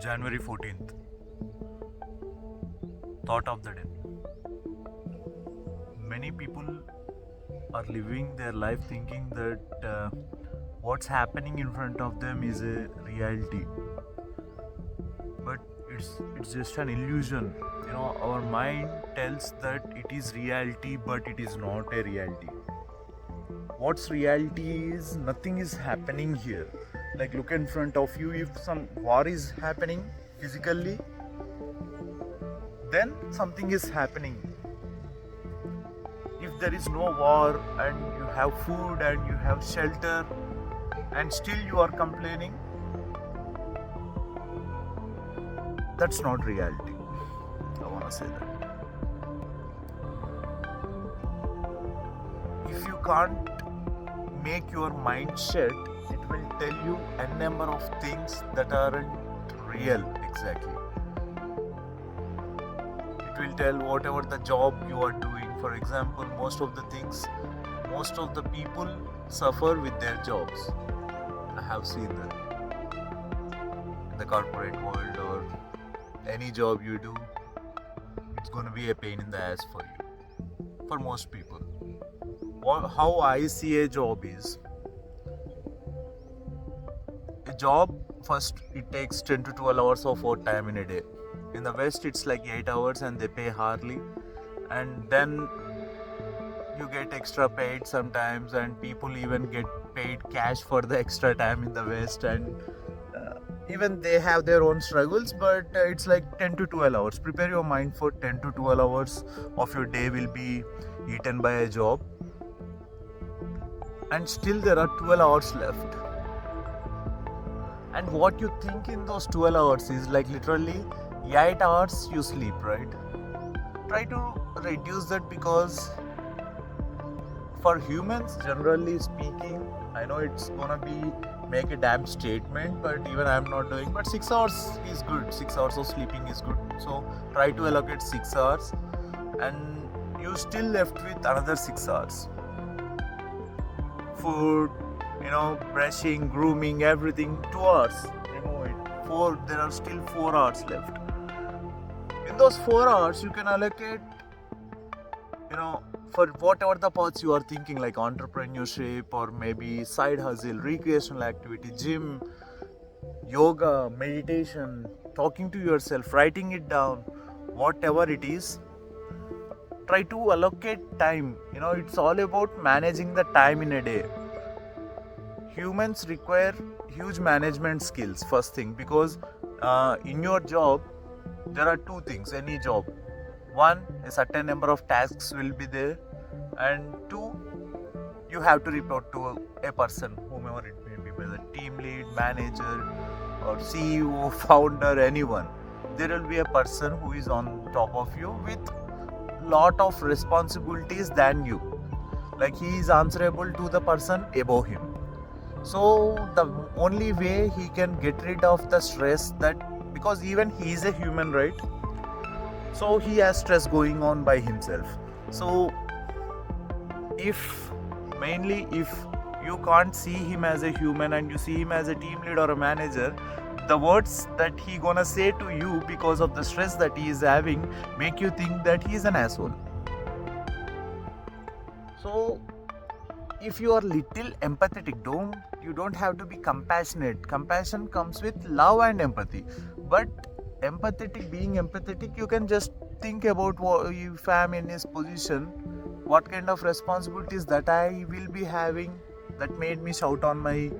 January 14th. Thought of the day. Many people are living their life thinking that what's happening in front of them is a reality. But it's just an illusion. Our mind tells that it is reality, but it is not a reality. What's reality is nothing is happening here. Like, look in front of you. If some war is happening physically, then something is happening. If there is no war and you have food and you have shelter and still you are complaining, that's not reality. I want to say that. If you can't make your mind shut, it will tell you a number of things that aren't real exactly. It will tell whatever the job you are doing. For example, most of the people suffer with their jobs. I have seen that in the corporate world, or any job you do, it's going to be a pain in the ass for you. For most people. How I see a job is, a job, first it takes 10 to 12 hours of work time in a day. In the West it's like 8 hours and they pay hardly, and then you get extra paid sometimes, and people even get paid cash for the extra time in the West, and even they have their own struggles, but it's like 10 to 12 hours. Prepare your mind for 10 to 12 hours of your day will be eaten by a job, and still there are 12 hours left. And what you think in those 12 hours is like literally 8 hours you sleep, right? Try to reduce that, because for humans, generally speaking, I know it's gonna be make a damn statement, but even I'm not doing, but 6 hours is good. 6 hours of sleeping is good. So try to allocate 6 hours, and you still left with another 6 hours. Food, brushing, grooming, everything, 2 hours. Remove it. There are still 4 hours left. In those 4 hours, you can allocate, for whatever the paths you are thinking, like entrepreneurship, or maybe side hustle, recreational activity, gym, yoga, meditation, talking to yourself, writing it down, whatever it is. Try to allocate time. It's all about managing the time in a day. Humans require huge management skills, first thing, because in your job there are two things. Any job, one, a certain number of tasks will be there, and two, you have to report to a person, whomever it may be, whether team lead, manager, or CEO, founder, anyone. There will be a person who is on top of you with lot of responsibilities than you. Like, he is answerable to the person above him. So the only way he can get rid of the stress, that because even he is a human, right? So he has stress going on by himself. So if you can't see him as a human and you see him as a team lead or a manager, the words that he gonna say to you because of the stress that he is having make you think that he is an asshole. So if you are little empathetic, you don't have to be compassionate. Compassion comes with love and empathy. But being empathetic, you can just think about if I am in his position, what kind of responsibilities that I will be having that made me shout on my,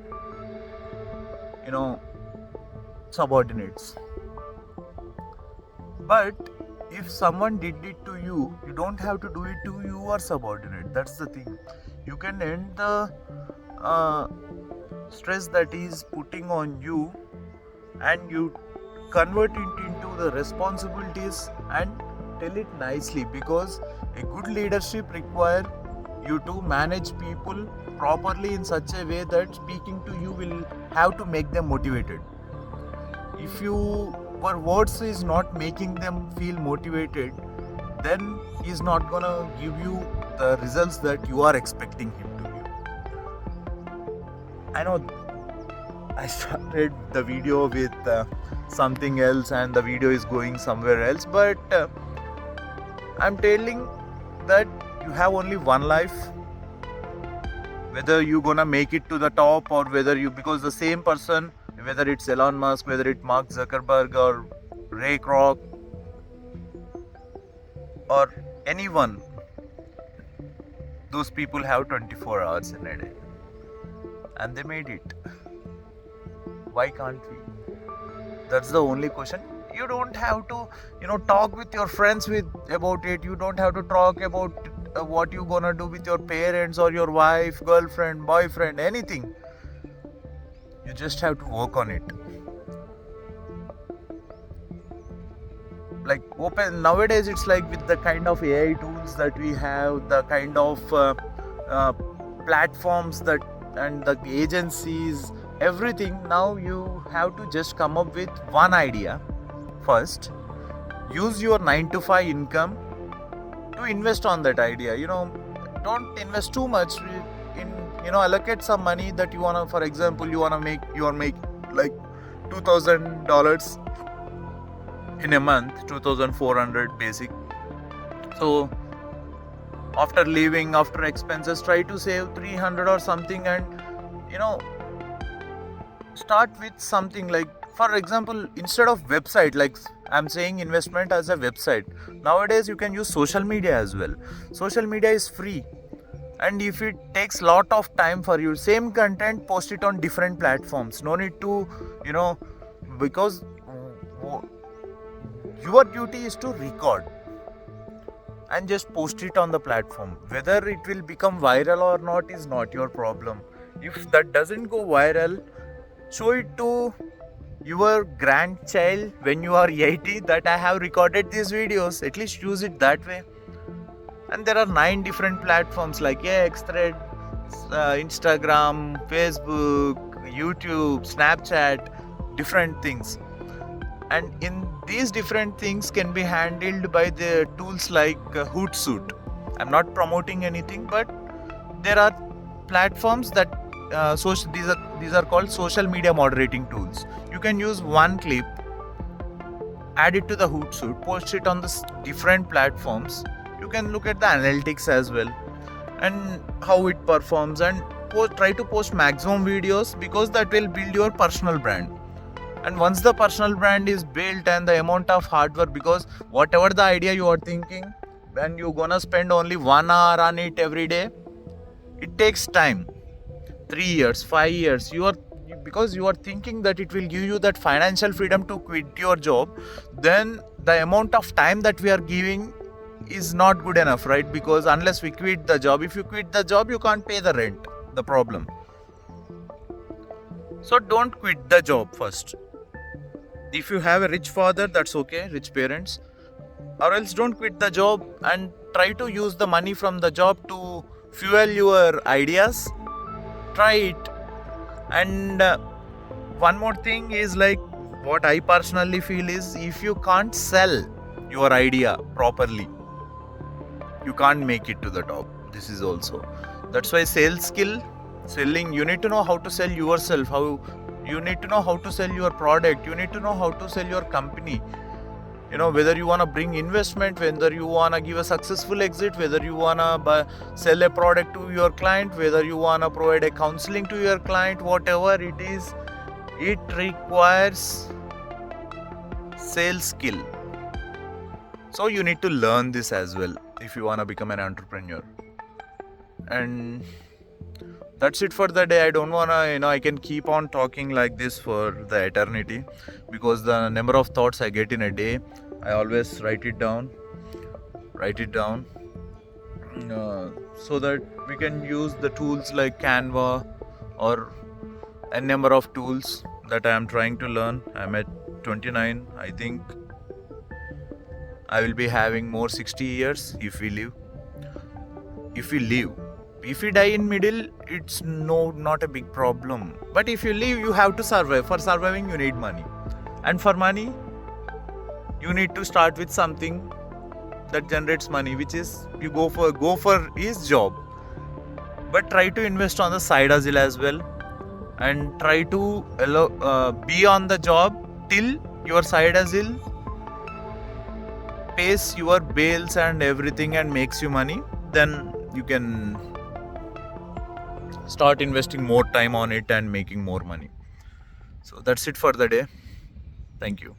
subordinates. But if someone did it to you, you don't have to do it to your subordinate. That's the thing. You can end the stress that is putting on you, and you convert it into the responsibilities and tell it nicely, because a good leadership requires you to manage people properly in such a way that speaking to you will have to make them motivated. If your words is not making them feel motivated, then he's not gonna give you the results that you are expecting him to give. I know I started the video with something else and the video is going somewhere else, but I'm telling that you have only one life. Whether you gonna make it to the top or whether you, because the same person, whether it's Elon Musk, whether it's Mark Zuckerberg or Ray Kroc or anyone, those people have 24 hours in a day and they made it. Why can't we? That's the only question. You don't have to, talk with your friends about it. You don't have to talk about what you gonna do with your parents or your wife, girlfriend, boyfriend, anything. You just have to work on it. Like nowadays, it's like with the kind of AI tools that we have, the kind of platforms that and the agencies, everything. Now you have to just come up with one idea first. Use your 9 to 5 income to invest on that idea. Don't invest too much in, allocate some money that you wanna, for example, you wanna make like $2,000 in a month, 2,400 basic. So after leaving, after expenses, try to save 300 or something, and start with something like, for example, instead of website, like I'm saying investment as a website, nowadays you can use social media as well. Social media is free, and if it takes lot of time for you, same content, post it on different platforms. No need to, because your duty is to record and just post it on the platform. Whether it will become viral or not is not your problem. If that doesn't go viral, show it to your grandchild when you are 80 that I have recorded these videos. At least use it that way. And there are 9 different platforms like X, Thread, Instagram, Facebook, YouTube, Snapchat, different things. And in these different things can be handled by the tools like Hootsuite. I'm not promoting anything, but there are platforms that these are called social media moderating tools. You can use one clip, add it to the Hootsuite, post it on the different platforms. You can look at the analytics as well and how it performs, and try to post maximum videos, because that will build your personal brand. And once the personal brand is built and the amount of hard work, because whatever the idea you are thinking, when you're gonna spend only 1 hour on it every day, it takes time. 3 years, 5 years, because you are thinking that it will give you that financial freedom to quit your job, then the amount of time that we are giving is not good enough, right? Because unless we quit the job, if you quit the job, you can't pay the rent, the problem. So don't quit the job first. If you have a rich father, that's okay, rich parents, or else don't quit the job and try to use the money from the job to fuel your ideas. Try it. And one more thing is, like, what I personally feel is, if you can't sell your idea properly, you can't make it to the top. This is also, that's why sales skill, selling, you need to know how to sell yourself, you need to know how to sell your product, you need to know how to sell your company. Whether you want to bring investment, whether you want to give a successful exit, whether you want to sell a product to your client, whether you want to provide a counseling to your client, whatever it is, it requires sales skill. So you need to learn this as well if you want to become an entrepreneur. And that's it for the day. I don't want to, I can keep on talking like this for the eternity, because the number of thoughts I get in a day, I always write it down, so that we can use the tools like Canva or a number of tools that I am trying to learn. I'm at 29. I think I will be having more 60 years if we live. If we die in middle, it's not a big problem. But if you live, you have to survive. For surviving, you need money. And for money, you need to start with something that generates money, which is you go for his job. But try to invest on the side hustle as well. and try to be on the job till your side hustle pays your bills and everything and makes you money. Then you can start investing more time on it and making more money. So that's it for the day. Thank you.